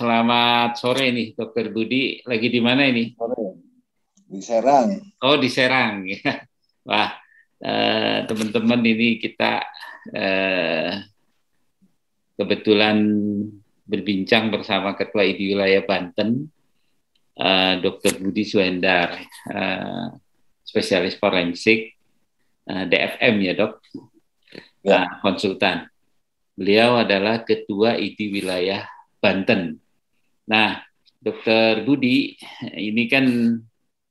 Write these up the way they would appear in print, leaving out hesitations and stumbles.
selamat sore nih, Dokter Budi. Lagi di mana ini? Di Serang. Oh, di Serang. Ya. Wah, teman-teman ini kita kebetulan berbincang bersama Ketua ID Wilayah Banten, Dokter Budi Suhendar, spesialis forensik, DFM ya dok, ya. Konsultan. Beliau adalah Ketua ID Wilayah Banten. Nah, Dokter Budi, ini kan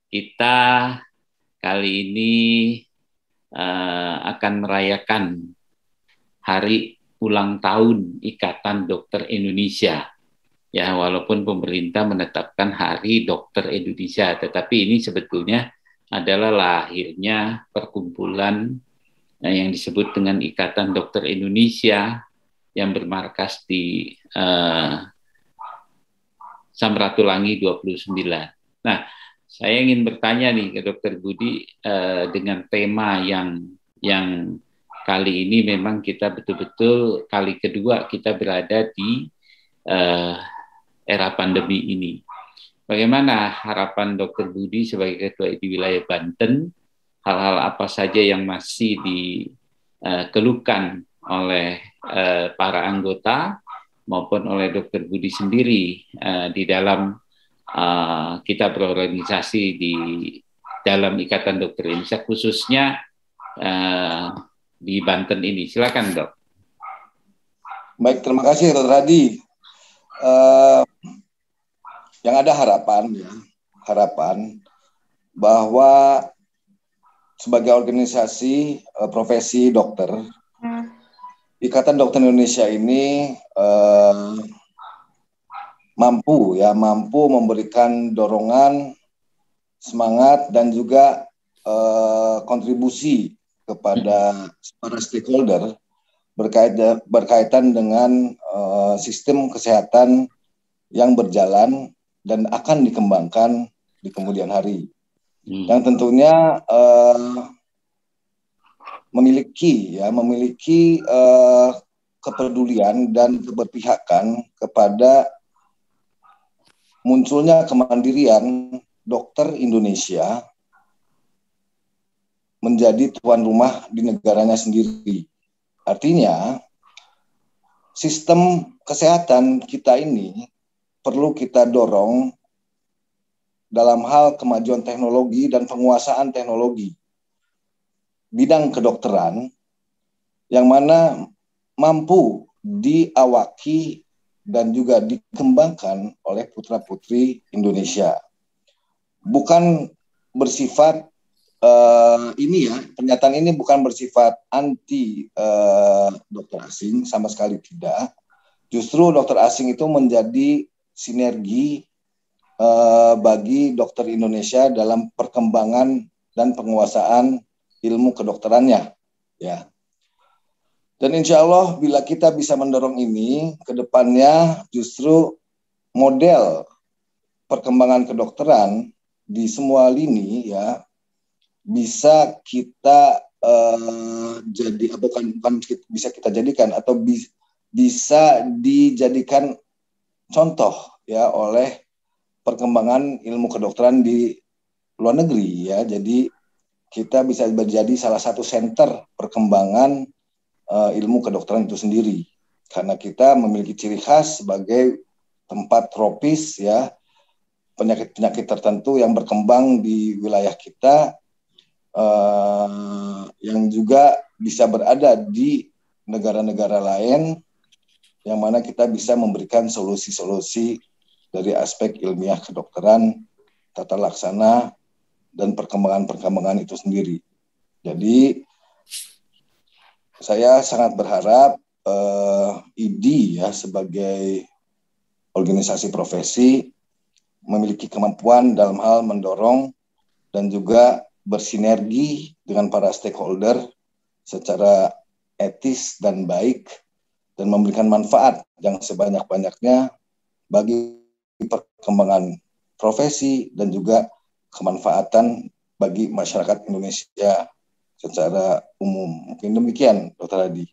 kita kali ini akan merayakan Hari Ulang Tahun Ikatan Dokter Indonesia. Ya, walaupun pemerintah menetapkan Hari Dokter Indonesia, tetapi ini sebetulnya adalah lahirnya perkumpulan yang disebut dengan Ikatan Dokter Indonesia yang bermarkas di Samratulangi 29. Nah, saya ingin bertanya nih ke Dokter Budi dengan tema yang kali ini memang kita betul-betul kali kedua kita berada di era pandemi ini. Bagaimana harapan Dokter Budi sebagai Ketua ID Wilayah Banten, hal-hal apa saja yang masih dikeluhkan oleh para anggota maupun oleh Dokter Budi sendiri di dalam kita berorganisasi di dalam Ikatan Dokter Indonesia, khususnya di Banten ini. Silakan dok. Baik, terima kasih Dr. Hadi. Yang ada harapan bahwa sebagai organisasi profesi dokter, Ikatan Dokter Indonesia ini mampu memberikan dorongan, semangat dan juga kontribusi kepada para stakeholder berkaitan dengan sistem kesehatan yang berjalan dan akan dikembangkan di kemudian hari. Yang tentunya memiliki kepedulian dan keberpihakan kepada munculnya kemandirian dokter Indonesia menjadi tuan rumah di negaranya sendiri. Artinya, sistem kesehatan kita ini perlu kita dorong dalam hal kemajuan teknologi dan penguasaan teknologi bidang kedokteran yang mana mampu diawaki dan juga dikembangkan oleh putra-putri Indonesia. Bukan bersifat pernyataan ini bukan bersifat anti dokter asing, sama sekali tidak. Justru dokter asing itu menjadi sinergi bagi dokter Indonesia dalam perkembangan dan penguasaan ilmu kedokterannya, ya. Dan insya Allah bila kita bisa mendorong ini ke depannya, justru model perkembangan kedokteran di semua lini ya bisa kita bisa dijadikan contoh ya oleh perkembangan ilmu kedokteran di luar negeri ya. Jadi kita bisa menjadi salah satu center perkembangan ilmu kedokteran itu sendiri, karena kita memiliki ciri khas sebagai tempat tropis ya, penyakit-penyakit tertentu yang berkembang di wilayah kita yang juga bisa berada di negara-negara lain yang mana kita bisa memberikan solusi-solusi dari aspek ilmiah kedokteran, tata laksana dan perkembangan itu sendiri. Jadi saya sangat berharap ID ya sebagai organisasi profesi memiliki kemampuan dalam hal mendorong dan juga bersinergi dengan para stakeholder secara etis dan baik dan memberikan manfaat yang sebanyak-banyaknya bagi perkembangan profesi dan juga kemanfaatan bagi masyarakat Indonesia secara umum. Mungkin demikian, Dr. Hadi.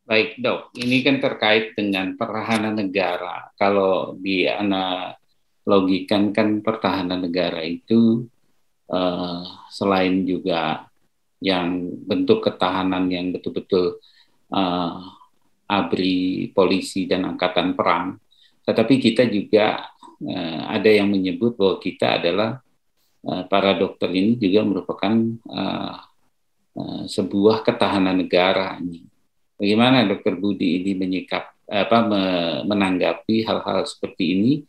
Baik dok, ini kan terkait dengan pertahanan negara. Kalau dianalogikan kan pertahanan negara itu selain juga yang bentuk ketahanan yang betul-betul uh, ABRI, polisi, dan angkatan perang, tetapi kita juga ada yang menyebut bahwa kita adalah para dokter ini juga merupakan sebuah ketahanan negara. Bagaimana Dokter Budi ini menanggapi hal-hal seperti ini?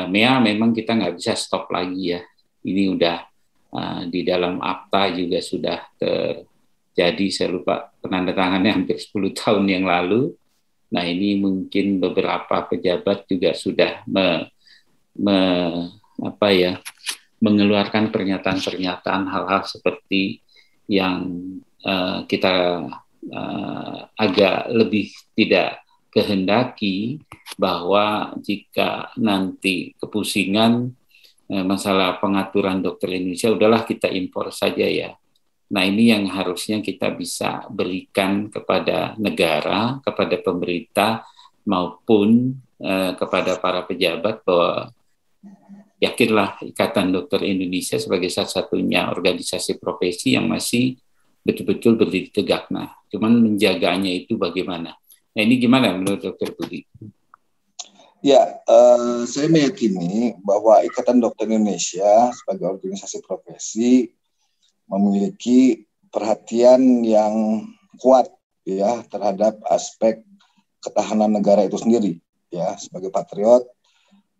Memang kita nggak bisa stop lagi ya. Ini udah di dalam akta juga sudah terjadi, saya lupa penandatangannya hampir 10 tahun yang lalu. Nah ini mungkin beberapa pejabat juga sudah mengeluarkan pernyataan-pernyataan hal-hal seperti yang kita agak lebih tidak kehendaki, bahwa jika nanti kepusingan masalah pengaturan dokter Indonesia, udahlah kita impor saja ya. Nah ini yang harusnya kita bisa berikan kepada negara, kepada pemerintah, maupun kepada para pejabat, bahwa yakinlah Ikatan Dokter Indonesia sebagai satu-satunya organisasi profesi yang masih betul-betul berdiri tegak. Nah, cuman menjaganya itu bagaimana? Nah, ini gimana menurut Dokter Budi? Ya, saya meyakini bahwa Ikatan Dokter Indonesia sebagai organisasi profesi memiliki perhatian yang kuat ya terhadap aspek ketahanan negara itu sendiri ya, sebagai patriot,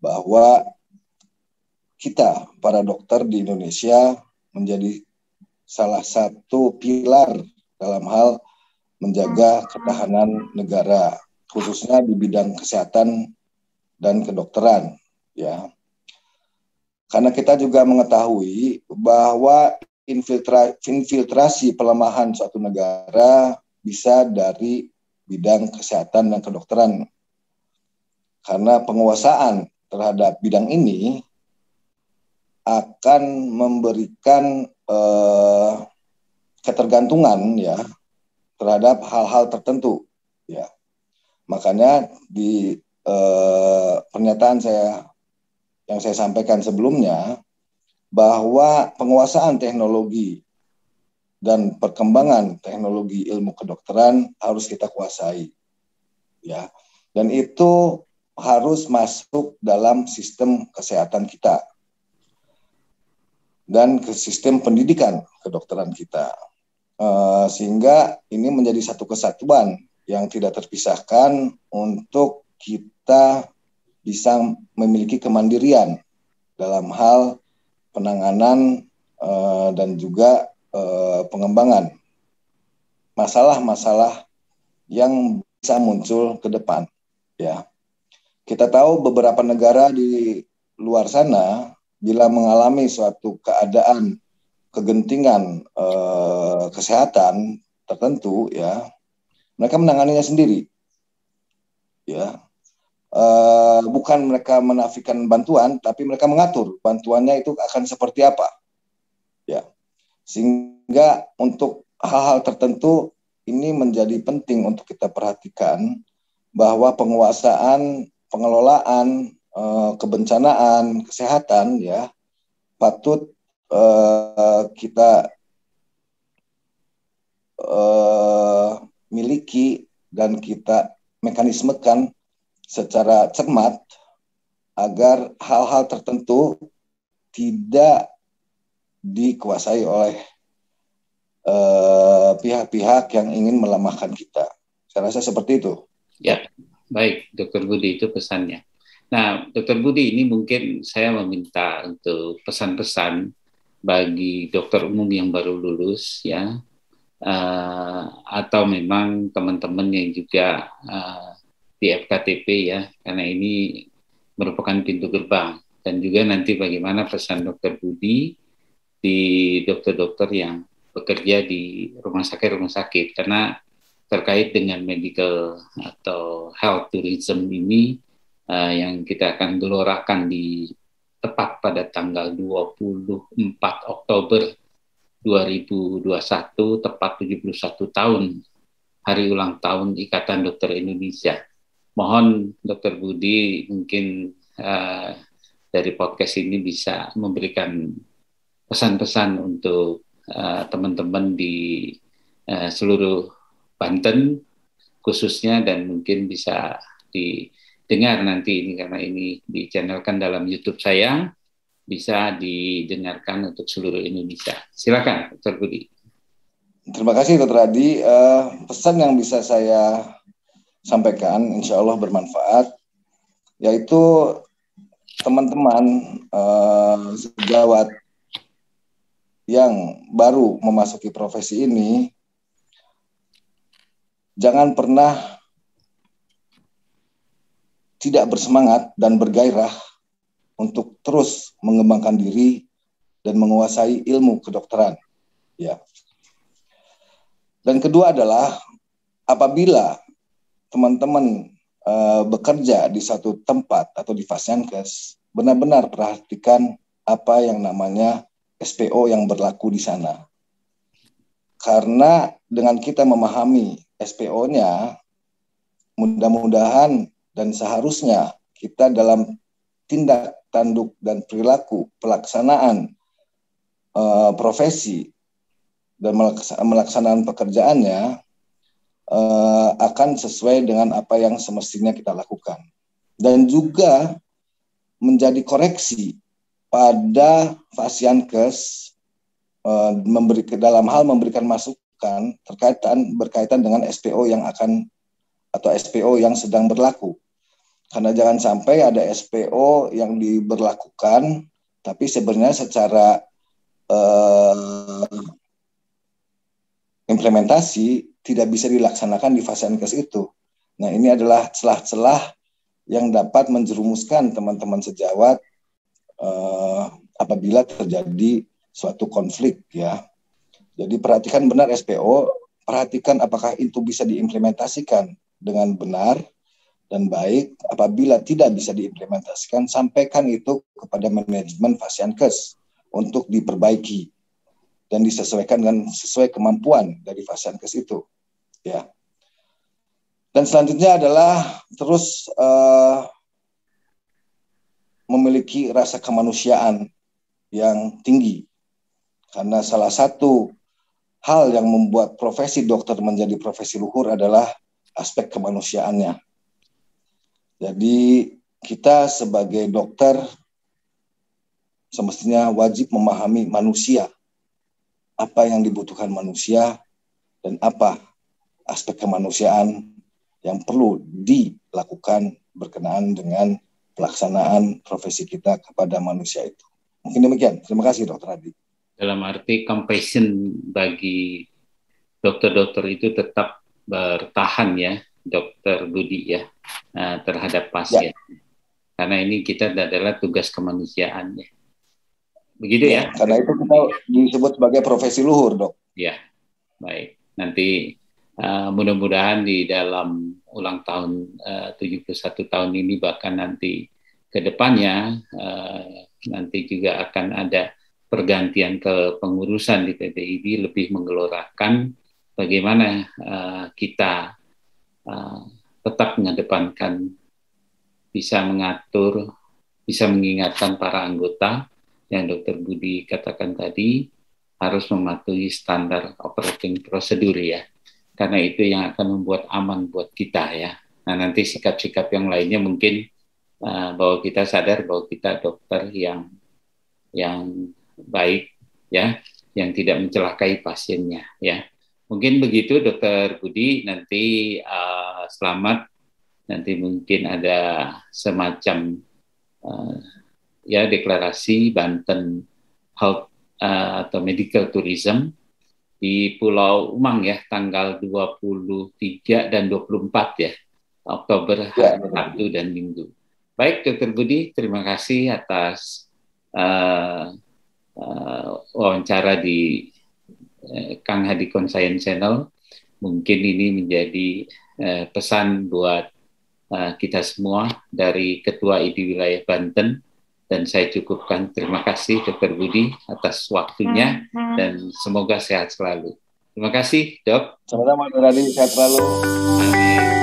bahwa kita para dokter di Indonesia menjadi salah satu pilar dalam hal menjaga ketahanan negara, khususnya di bidang kesehatan dan kedokteran ya. Karena kita juga mengetahui bahwa infiltrasi pelemahan suatu negara bisa dari bidang kesehatan dan kedokteran. Karena penguasaan terhadap bidang ini akan memberikan ketergantungan ya terhadap hal-hal tertentu ya. Makanya di pernyataan yang saya sampaikan sebelumnya, bahwa penguasaan teknologi dan perkembangan teknologi ilmu kedokteran harus kita kuasai ya, dan itu harus masuk dalam sistem kesehatan kita dan ke sistem pendidikan kedokteran kita, sehingga ini menjadi satu kesatuan yang tidak terpisahkan untuk kita bisa memiliki kemandirian dalam hal penanganan dan juga pengembangan masalah-masalah yang bisa muncul ke depan ya. Kita tahu beberapa negara di luar sana bila mengalami suatu keadaan kegentingan kesehatan tertentu ya, mereka menanganinya sendiri ya. Bukan mereka menafikan bantuan, tapi mereka mengatur bantuannya itu akan seperti apa ya, sehingga untuk hal-hal tertentu ini menjadi penting untuk kita perhatikan, bahwa pengelolaan kebencanaan kesehatan ya patut kita miliki dan kita mekanismekan secara cermat agar hal-hal tertentu tidak dikuasai oleh pihak-pihak yang ingin melemahkan kita. Saya rasa seperti itu. Ya, baik Dokter Budi, itu pesannya. Nah, Dokter Budi, ini mungkin saya meminta untuk pesan-pesan bagi dokter umum yang baru lulus ya, atau memang teman-teman yang juga di FKTP ya, karena ini merupakan pintu gerbang, dan juga nanti bagaimana pesan Dokter Budi di dokter-dokter yang bekerja di rumah sakit, karena terkait dengan medical atau health tourism ini yang kita akan gelorakan di tepat pada tanggal 24 Oktober 2021, tepat 71 tahun hari ulang tahun Ikatan Dokter Indonesia. Mohon Dr. Budi mungkin dari podcast ini bisa memberikan pesan-pesan untuk teman-teman di seluruh Banten khususnya, dan mungkin bisa didengar nanti ini karena ini dichannelkan dalam YouTube saya, bisa didengarkan untuk seluruh Indonesia. Silakan Dr. Budi. Terima kasih Dr. Adi. Pesan yang bisa saya sampaikan insya Allah bermanfaat, yaitu teman-teman sejawat yang baru memasuki profesi ini, jangan pernah tidak bersemangat dan bergairah untuk terus mengembangkan diri dan menguasai ilmu kedokteran. Ya. Dan kedua adalah apabila teman-teman bekerja di satu tempat atau di Fasiankes, benar-benar perhatikan apa yang namanya SPO yang berlaku di sana. Karena dengan kita memahami SPO-nya, mudah-mudahan dan seharusnya kita dalam tindak tanduk dan perilaku pelaksanaan profesi dan melaksanaan pekerjaannya akan sesuai dengan apa yang semestinya kita lakukan. Dan juga menjadi koreksi pada Fasiankes dalam hal memberikan masukan berkaitan dengan SPO yang akan atau SPO yang sedang berlaku. Karena jangan sampai ada SPO yang diberlakukan tapi sebenarnya secara implementasi tidak bisa dilaksanakan di Fasiankes itu. Nah, ini adalah celah-celah yang dapat menjerumuskan teman-teman sejawat apabila terjadi suatu konflik, ya. Jadi perhatikan benar SPO, perhatikan apakah itu bisa diimplementasikan dengan benar dan baik. Apabila tidak bisa diimplementasikan, sampaikan itu kepada manajemen Fasiankes untuk diperbaiki dan disesuaikan dengan sesuai kemampuan dari Fasiankes itu, ya. Dan selanjutnya adalah terus memiliki rasa kemanusiaan yang tinggi, karena salah satu hal yang membuat profesi dokter menjadi profesi luhur adalah aspek kemanusiaannya. Jadi kita sebagai dokter semestinya wajib memahami manusia, apa yang dibutuhkan manusia, dan apa aspek kemanusiaan yang perlu dilakukan berkenaan dengan pelaksanaan profesi kita kepada manusia itu. Mungkin demikian. Terima kasih Dr. Adi. Dalam arti compassion bagi dokter-dokter itu tetap bertahan ya, Dr. Budi ya, terhadap pasien. Ya. Karena ini kita adalah tugas kemanusiaan ya. Begitu ya? Karena itu kita disebut sebagai profesi luhur, Dok. Ya, baik. Nanti mudah-mudahan di dalam ulang tahun 71 tahun ini, bahkan nanti ke depannya nanti juga akan ada pergantian ke pengurusan di PPID, lebih menggelorakan bagaimana kita tetap mengedepankan, bisa mengatur, bisa mengingatkan para anggota yang Dr. Budi katakan tadi, harus mematuhi standar operating prosedur ya. Karena itu yang akan membuat aman buat kita ya. Nah, nanti sikap-sikap yang lainnya mungkin bahwa kita sadar bahwa kita dokter yang baik ya, yang tidak mencelakai pasiennya ya. Mungkin begitu Dr. Budi, nanti selamat, nanti mungkin ada semacam ya deklarasi Banten Health atau Medical Tourism di Pulau Umang ya, tanggal 23 dan 24 ya Oktober, hari Sabtu dan Minggu. Baik Dr. Budi, terima kasih atas wawancara di Kang Hadi Conscience Channel. Mungkin ini menjadi pesan buat kita semua dari Ketua ID Wilayah Banten, dan saya cukupkan. Terima kasih Dr. Budi atas waktunya dan semoga sehat selalu. Terima kasih, Dok. Sama-sama, Dr. Adi. Sehat selalu. Amin.